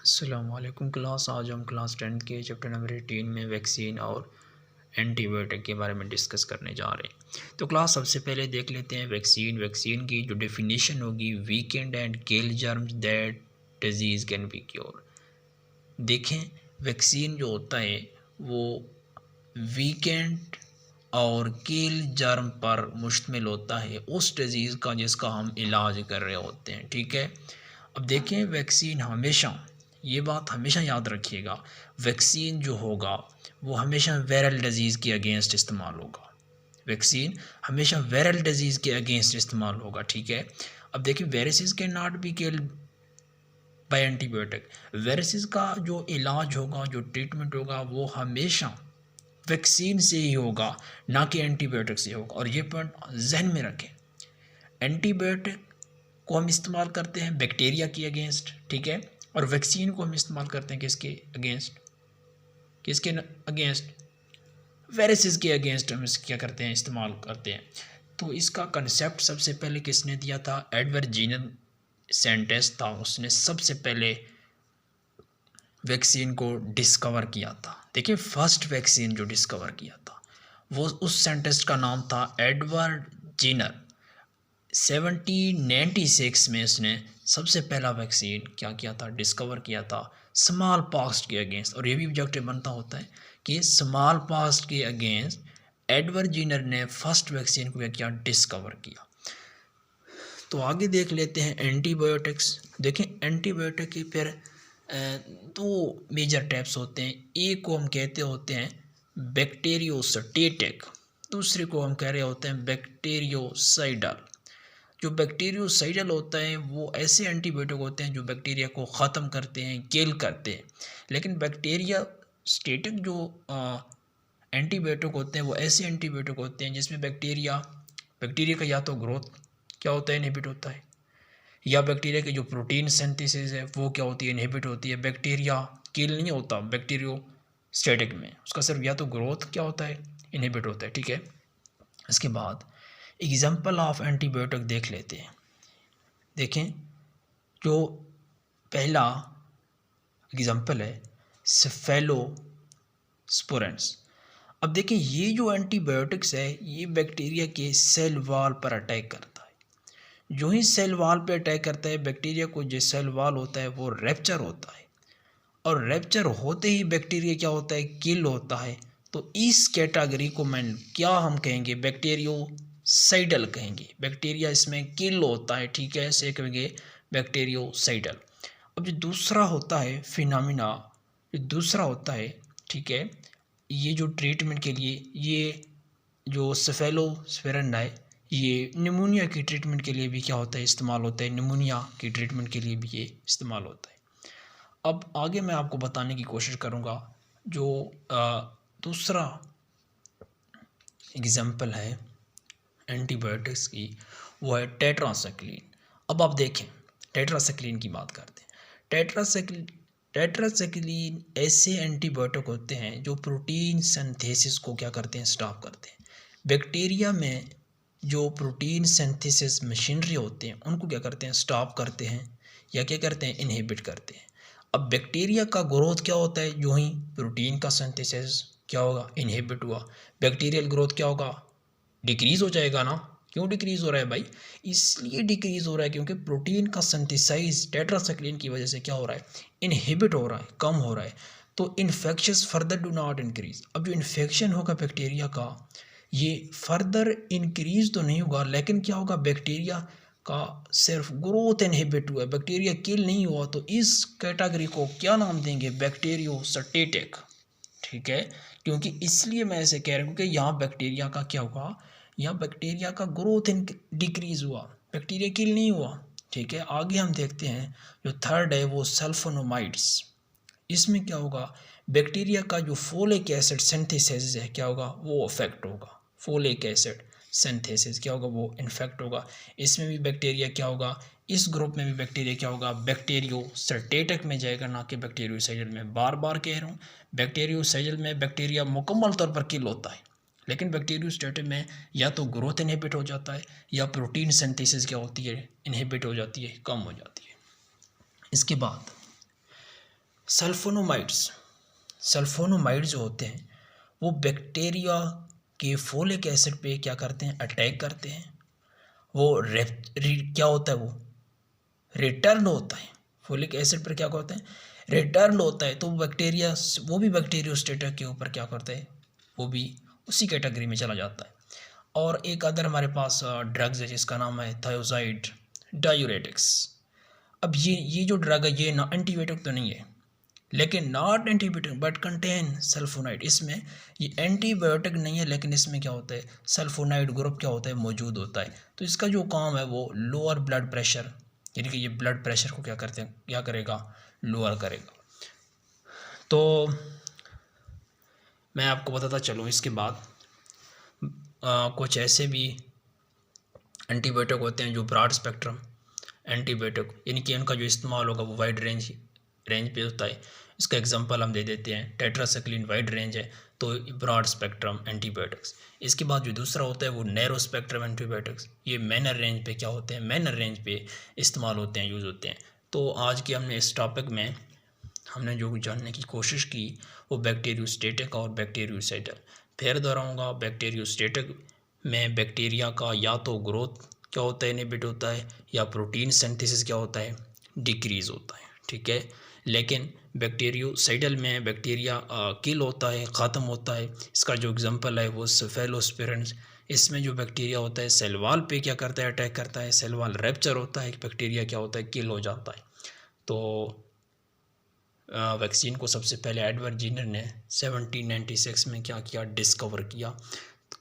अस्सलामुअलैकुम क्लास। आज हम क्लास 10 के चैप्टर नंबर 18 में वैक्सीन और एंटीबायोटिक के बारे में डिस्कस करने जा रहे हैं। तो क्लास सबसे पहले देख लेते हैं वैक्सीन की जो डेफिनेशन होगी, weekend and kill germs that disease can be cure. देखें, वैक्सीन जो होता है वो वीकेंड और किल जर्म पर मुश्तमिल होता है, उस डिज़ीज़ का जिसका हम इलाज कर रहे होते हैं। ठीक है, अब देखें वैक्सीन हमेशा, ये बात हमेशा याद रखिएगा, वैक्सीन जो होगा वो हमेशा वायरल डिजीज़ के अगेंस्ट इस्तेमाल होगा। वैक्सीन हमेशा वायरल डिजीज़ के अगेंस्ट इस्तेमाल होगा। ठीक है, अब देखिए वायरसेस के not be kill by antibiotic. Viruses का जो इलाज होगा, जो ट्रीटमेंट होगा, वो हमेशा वैक्सीन से ही होगा, ना कि एंटीबायोटिक से होगा। और ये पॉइंट जहन में रखें, एंटीबायोटिक को हम इस्तेमाल करते हैं बैक्टीरिया के अगेंस्ट, ठीक है, और वैक्सीन को हम इस्तेमाल करते हैं किसके अगेंस्ट, किसके अगेंस्ट, वायरसेस के अगेंस्ट हम क्या करते हैं, इस्तेमाल करते हैं। तो इसका कंसेप्ट सबसे पहले किसने दिया था? एडवर्ड जेनर सेंटेस था, उसने सबसे पहले वैक्सीन को डिस्कवर किया था। देखिए फर्स्ट वैक्सीन जो डिस्कवर किया था वो, उस साइंटिस्ट का नाम था एडवर्ड जेनर। 1796 में उसने सबसे पहला वैक्सीन क्या किया था, डिस्कवर किया था स्मॉल पॉक्स के अगेंस्ट। और ये भी ऑब्जेक्टिव बनता होता है कि स्मॉल पॉक्स के अगेंस्ट एडवर्ड जेनर ने फर्स्ट वैक्सीन को क्या किया, डिस्कवर किया। तो आगे देख लेते हैं एंटीबायोटिक्स। देखें एंटीबायोटिक की फिर दो मेजर टाइप्स होते हैं। एक को हम कहते होते हैं बैक्टीरियोस्टेटिक, दूसरे को हम कह रहे होते हैं बैक्टीरियोसाइडल। जो बैक्टीरियोसाइडल होता है वो ऐसे एंटीबायोटिक होते हैं जो बैक्टीरिया को ख़त्म करते हैं, किल करते हैं। लेकिन बैक्टीरिया स्टेटिक जो एंटीबायोटिक होते हैं वो ऐसे एंटीबायोटिक होते हैं जिसमें बैक्टीरिया का या तो ग्रोथ क्या होता है, इनहिबिट होता है, या बैक्टीरिया की जो प्रोटीन सिंथेसिस है वो क्या होती है, इनहिबिट होती है। बैक्टीरिया किल नहीं होता बैक्टीरियोस्टेटिक में, उसका सिर्फ या तो ग्रोथ क्या होता है, इनहिबिट होता है। ठीक है, इसके बाद एग्जाम्पल ऑफ एंटीबायोटिक देख लेते हैं। देखें जो पहला एग्जाम्पल है सेफेलोस्पोरेंस। अब देखिए ये जो एंटीबायोटिक्स है ये बैक्टीरिया के सेल वॉल पर अटैक करता है। जो ही सेल वॉल पर अटैक करता है बैक्टीरिया को, जो सेल वॉल होता है वो रैप्चर होता है, और रैप्चर होते ही बैक्टीरिया क्या होता है, किल होता है। तो इस कैटेगरी को क्या हम कहेंगे, बैक्टीरियोसाइडल कहेंगे। बैक्टीरिया इसमें किल होता है, ठीक है, ऐसे कहेंगे बैक्टीरियोसाइडल। अब जो दूसरा होता है फिनोमिना, जो दूसरा होता है, ठीक है, ये जो ट्रीटमेंट के लिए, ये जो सेफेलोस्पोरेन है ये निमोनिया की ट्रीटमेंट के लिए भी क्या होता है, इस्तेमाल होता है। निमोनिया की ट्रीटमेंट के लिए भी ये इस्तेमाल होता है। अब आगे मैं आपको बताने की कोशिश करूँगा जो दूसरा एग्जाम्पल है एंटीबायोटिक्स की, वो है टेट्रासाइक्लिन। अब आप देखें टेट्रासाइक्लिन की बात करते हैं। टेट्रासाइक्लिन ऐसे एंटीबायोटिक होते हैं जो प्रोटीन सिंथेसिस को क्या करते हैं, स्टॉप करते हैं। बैक्टीरिया में जो प्रोटीन सिंथेसिस मशीनरी होते हैं उनको क्या करते हैं, स्टॉप करते हैं, या क्या करते हैं, इनहिबिट करते हैं। अब बैक्टीरिया का ग्रोथ क्या होता है, जो ही प्रोटीन का सिंथेसिस क्या होगा, इनहिबिट हुआ, बैक्टीरियल ग्रोथ क्या होगा, डिक्रीज़ हो जाएगा ना। क्यों डिक्रीज़ हो रहा है भाई, इसलिए डिक्रीज़ हो रहा है क्योंकि प्रोटीन का सिंथेसाइज टेट्रासाइक्लिन की वजह से क्या हो रहा है, इनहिबिट हो रहा है, कम हो रहा है। तो infections further do not increase. अब जो इन्फेक्शन होगा बैक्टीरिया का ये फर्दर इंक्रीज तो नहीं होगा, लेकिन क्या होगा, बैक्टीरिया का सिर्फ ग्रोथ इनहिबिट हुआ है, बैक्टीरिया किल नहीं हुआ। तो इस कैटेगरी को क्या नाम देंगे, बैक्टीरियोस्टेटिक। ठीक है, क्योंकि इसलिए मैं ऐसे कह रहा हूँ कि यहाँ बैक्टीरिया का क्या हुआ, यहाँ बैक्टीरिया का ग्रोथ डिक्रीज हुआ, बैक्टीरिया किल नहीं हुआ। ठीक है, आगे हम देखते हैं जो थर्ड है वो सल्फोनोमाइड्स। इसमें क्या होगा, बैक्टीरिया का जो फोलिक एसिड सिंथेसिस है क्या होगा, वो अफेक्ट होगा। फोलिक एसिड सिंथेसिस क्या होगा, वो इन्फेक्ट होगा। इसमें भी बैक्टीरिया क्या होगा, इस ग्रुप में भी बैक्टीरिया क्या होगा, बैक्टीरियोस्टेटिक में जाएगा, ना कि बैक्टीरियोसाइडल में। बार बार कह रहा हूँ, बैक्टीरियोसाइडल में बैक्टीरिया मुकम्मल तौर पर किल होता है, लेकिन बैक्टीरियोस्टेटिक में या तो ग्रोथ इनहिबिट हो जाता है, या प्रोटीन सिंथेसिस क्या होती है, इनहिबिट हो जाती है, कम हो जाती है। इसके बाद सल्फोनोमाइड जो होते हैं वो बैक्टीरिया के फोलिक एसिड पे क्या करते हैं, अटैक करते हैं। वो क्या होता है, वो रिटर्न होता है। फोलिक एसिड पर क्या करते हैं, रिटर्न होता है। तो बैक्टीरिया, वो भी बैक्टीरियोस्टेटा के ऊपर क्या करता है, वो भी उसी कैटेगरी में चला जाता है। और एक अदर हमारे पास ड्रग्स है जिसका नाम है थायोजाइड डायूरेटिक्स। अब ये जो ड्रग है ये ना एंटीबायोटिक तो नहीं है, लेकिन नॉट एंटीबायोटिक बट कंटेन सल्फोनाइड। इसमें ये एंटीबायोटिक नहीं है, लेकिन इसमें क्या होता है, सल्फोनाइड ग्रुप क्या होता है, मौजूद होता है। तो इसका जो काम है वो लोअर ब्लड प्रेशर, यानी कि ये ब्लड प्रेशर को क्या करते हैं, क्या करेगा, लोअर करेगा। तो मैं आपको बताता चलूँ इसके बाद कुछ ऐसे भी एंटीबायोटिक होते हैं जो ब्रॉड स्पेक्ट्रम एंटीबायोटिक, यानी कि उनका जो इस्तेमाल होगा वो वाइड रेंज पे होता है। इसका एग्जांपल हम दे देते हैं, टेट्रासाइक्लिन वाइड रेंज है तो ब्रॉड स्पेक्ट्रम एंटीबायोटिक्स। इसके बाद जो दूसरा होता है वो नैरो स्पेक्ट्रम एंटीबायोटिक्स, ये मैनर रेंज पे क्या होते हैं, मैनर रेंज पे इस्तेमाल होते हैं, यूज़ होते हैं। तो आज के हमने इस टॉपिक में हमने जो जानने की कोशिश की वो बैक्टीरियोस्टेटिक और बैक्टीरियोसाइडल। फिर दोहराऊंगा, बैक्टीरियोस्टेटिक में बैक्टीरिया का या तो ग्रोथ क्या होता है, इनहिबिट होता है, या प्रोटीन सिंथेसिस क्या होता है, डिक्रीज होता है, ठीक है। लेकिन बैक्टीरियोसाइडल में बैक्टीरिया किल होता है, ख़त्म होता है। इसका जो एग्जांपल है वो सेफेलोस्पिरेंस। इसमें जो बैक्टीरिया होता है सेल वॉल पे क्या करता है, अटैक करता है, सेल वॉल रैप्चर होता है, बैक्टीरिया क्या होता है, किल हो जाता है। तो वैक्सीन को सबसे पहले एडवर्ड जेनर ने 1796 में क्या किया, डिस्कवर किया।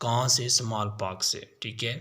कहाँ से, स्मॉल पॉक्स से, ठीक है।